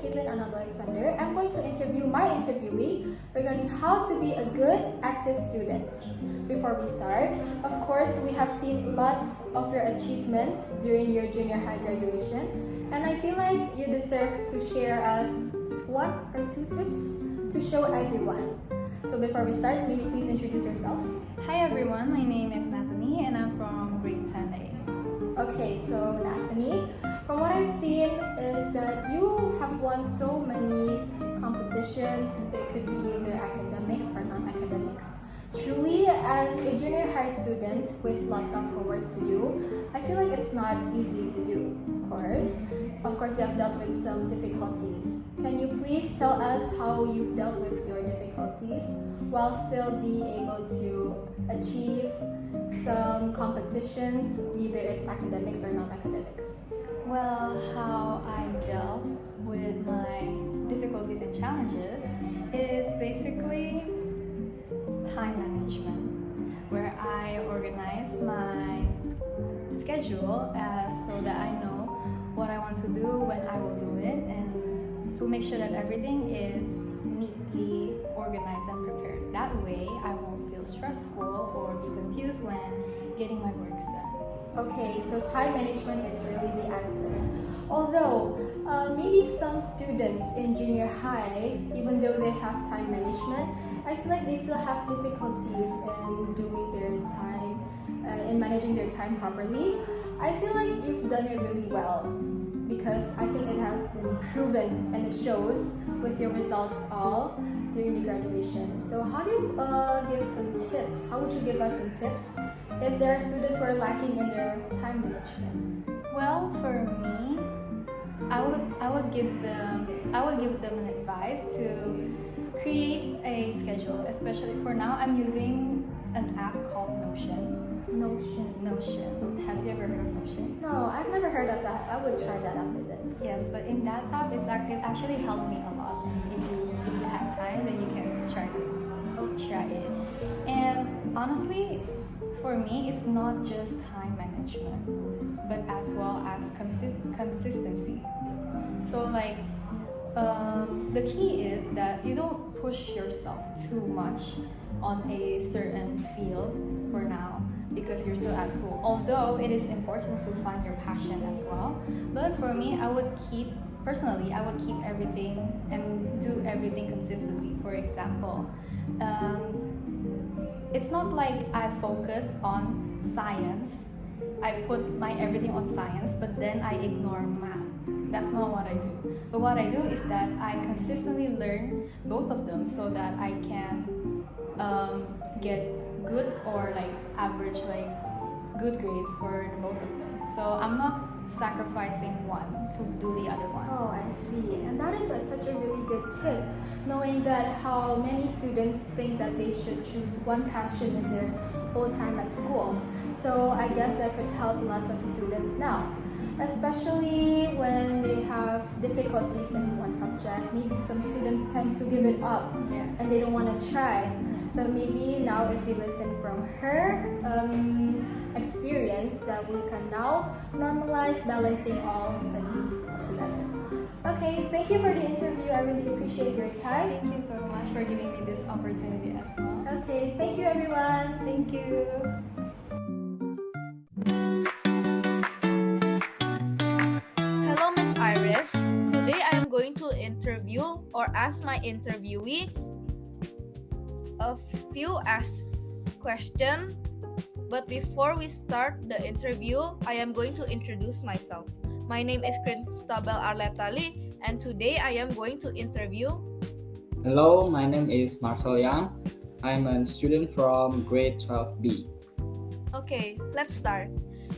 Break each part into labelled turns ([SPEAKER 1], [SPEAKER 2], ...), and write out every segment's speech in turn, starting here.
[SPEAKER 1] Caitlyn Anabelle A. I'm going to interview my interviewee regarding how to be a good, active student. Before we start, of course, we have seen lots of your achievements during your junior high graduation, and I feel like you deserve to share us 1 or 2 tips to show everyone. So before we start, may you please introduce yourself?
[SPEAKER 2] Hi everyone, my name is Nathanie and I'm from grade 10A.
[SPEAKER 1] Okay, so Nathanie, from what I've seen is that you have won so many competitions. It could be either academics or non-academics. Truly, as a junior high student with lots of homework to do, I feel like it's not easy to do, of course. Of course, you have dealt with some difficulties. Can you please tell us how you've dealt with your difficulties while still being able to achieve some competitions, either it's academics or non-academics?
[SPEAKER 2] Well, how I dealt with my difficulties and challenges is basically time management, where I organize my schedule so that I know what I want to do, when I will do it, and so make sure that everything is neatly organized and prepared. That way, I won't feel stressful or be confused when getting my works done.
[SPEAKER 1] Okay, so time management is really the answer. Although, maybe some students in junior high, even though they have time management, I feel like they still have difficulties in doing their time, in managing their time properly. I feel like you've done it really well because I think it has been proven and it shows with your results all during the graduation. So how do you give some tips? How would you give us some tips if there are students who are lacking in their time management?
[SPEAKER 2] Well, for me, I would give them an advice to create a schedule. Especially for now, I'm using an app called Notion. Have you ever heard of Notion?
[SPEAKER 1] No, I've never heard of that. I would try that after this.
[SPEAKER 2] Yes, but in that app, it actually helped me a lot. If you have time, then you can try it. And honestly, for me, it's not just time management, but as well as consistency. So like, the key is that you don't push yourself too much on a certain field for now because you're still at school. Although it is important to find your passion as well. But for me, I would keep everything and do everything consistently. For example, it's not like I focus on science. I put my everything on science, but then I ignore math. That's not what I do. But what I do is that I consistently learn both of them so that I can get good or like average, like good grades for both of them. So I'm not sacrificing one to do the other one.
[SPEAKER 1] Oh, I see. And that is such a really good tip, knowing that how many students think that they should choose one passion in their whole time at school. So I guess that could help lots of students now, especially when they have difficulties in one subject. Maybe some students tend to give it up and they don't want to try. But maybe now if we listen from her experience, that we can now normalize balancing all studies together. Okay, thank you for the interview. I really appreciate your time.
[SPEAKER 2] Thank you so much for giving me this opportunity as well.
[SPEAKER 1] Okay, thank you everyone.
[SPEAKER 2] Thank you.
[SPEAKER 3] Hello, Miss Iris. Today I am going to interview or ask my interviewee a few questions. But before we start the interview, I am going to introduce myself. My name is Christabel Arletaa L, and today I am going to interview.
[SPEAKER 4] Hello, my name is Marcel Yang. I'm a student from grade 12B.
[SPEAKER 3] Okay, let's start.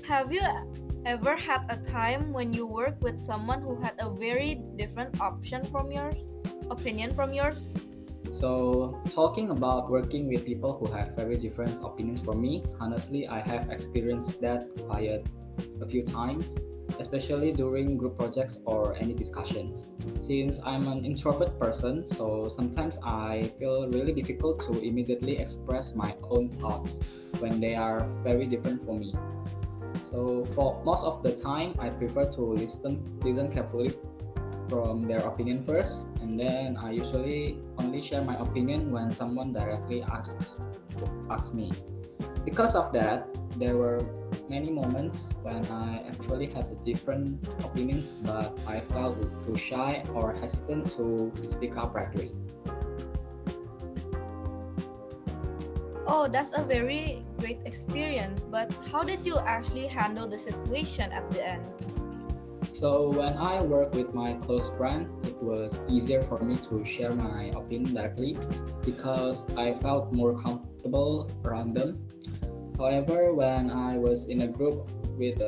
[SPEAKER 3] Have you ever had a time when you worked with someone who had a very different opinion from yours?
[SPEAKER 4] So, talking about working with people who have very different opinions from me, honestly, I have experienced that quite a few times, especially during group projects or any discussions. Since I'm an introvert person, so sometimes I feel really difficult to immediately express my own thoughts when they are very different from me. So for most of the time, I prefer to listen carefully from their opinion first, and then I usually only share my opinion when someone directly asks me. Because of that, there were many moments when I actually had different opinions, but I felt too shy or hesitant to speak up right away.
[SPEAKER 3] Oh, that's a very great experience, but how did you actually handle the situation at the end?
[SPEAKER 4] So when I work with my close friend, it was easier for me to share my opinion directly because I felt more comfortable around them. However, when I was in a group with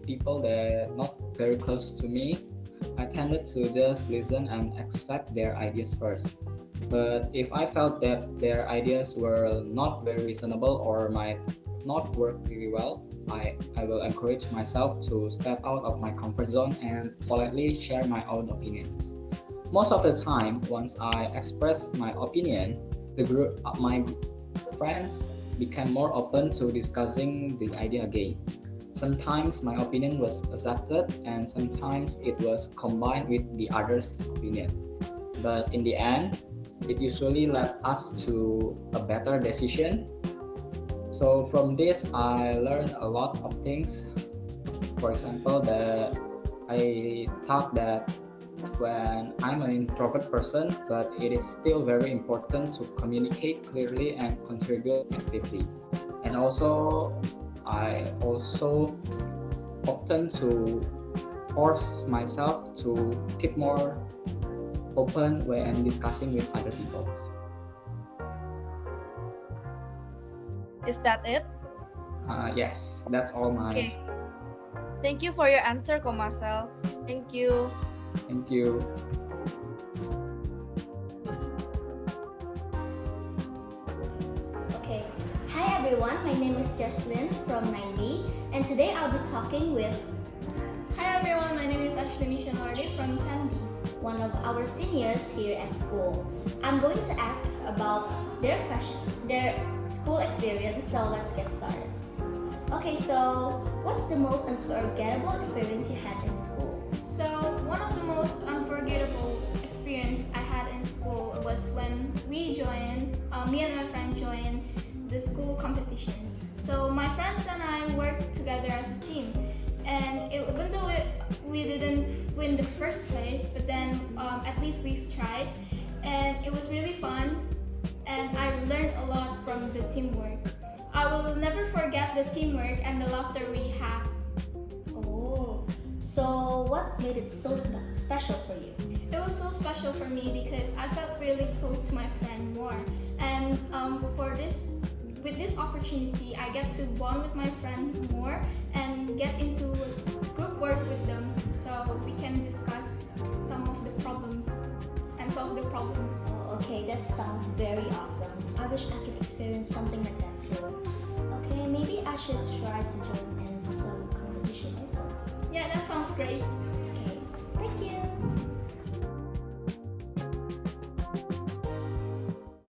[SPEAKER 4] people that not very close to me, I tended to just listen and accept their ideas first. But if I felt that their ideas were not very reasonable or might not work really well, I will encourage myself to step out of my comfort zone and politely share my own opinions. Most of the time, once I expressed my opinion, my friends became more open to discussing the idea again. Sometimes my opinion was accepted and sometimes it was combined with the other's opinion. But in the end, it usually led us to a better decision. So from this, I learned a lot of things. For example, that I thought that when I'm an introvert person, but it is still very important to communicate clearly and contribute actively. And also, I also often to force myself to keep more open when discussing with other people.
[SPEAKER 3] Is that it?
[SPEAKER 4] Yes, that's all my.
[SPEAKER 3] Okay. Thank you for your answer, Ko Marcel. Thank you.
[SPEAKER 4] Thank you.
[SPEAKER 5] Okay. Hi everyone, my name is Jesslyn from 9B, and today I'll be talking with
[SPEAKER 1] Hi everyone, my name is Jesslyn Joana from 10B.
[SPEAKER 5] one of our seniors here at school. I'm going to ask about their school experience, so let's get started. Okay, so what's the most unforgettable experience you had in school?
[SPEAKER 1] So one of the most unforgettable experience I had in school was when me and my friend joined the school competitions. So my friends and I worked together as a team. And even though we didn't win the first place, but then at least we've tried, and it was really fun, and I learned a lot from the teamwork. I will never forget the teamwork and the laughter we had.
[SPEAKER 5] Oh, so what made it so special for you?
[SPEAKER 1] It was so special for me because I felt really close to my friend more, and with this opportunity, I get to bond with my friend more and get into group work with them so we can discuss some of the problems and solve the problems.
[SPEAKER 5] Oh, okay, that sounds very awesome. I wish I could experience something like that too. Okay, maybe I should try to join in some competition also.
[SPEAKER 1] Yeah, that sounds great.
[SPEAKER 5] Okay, thank you.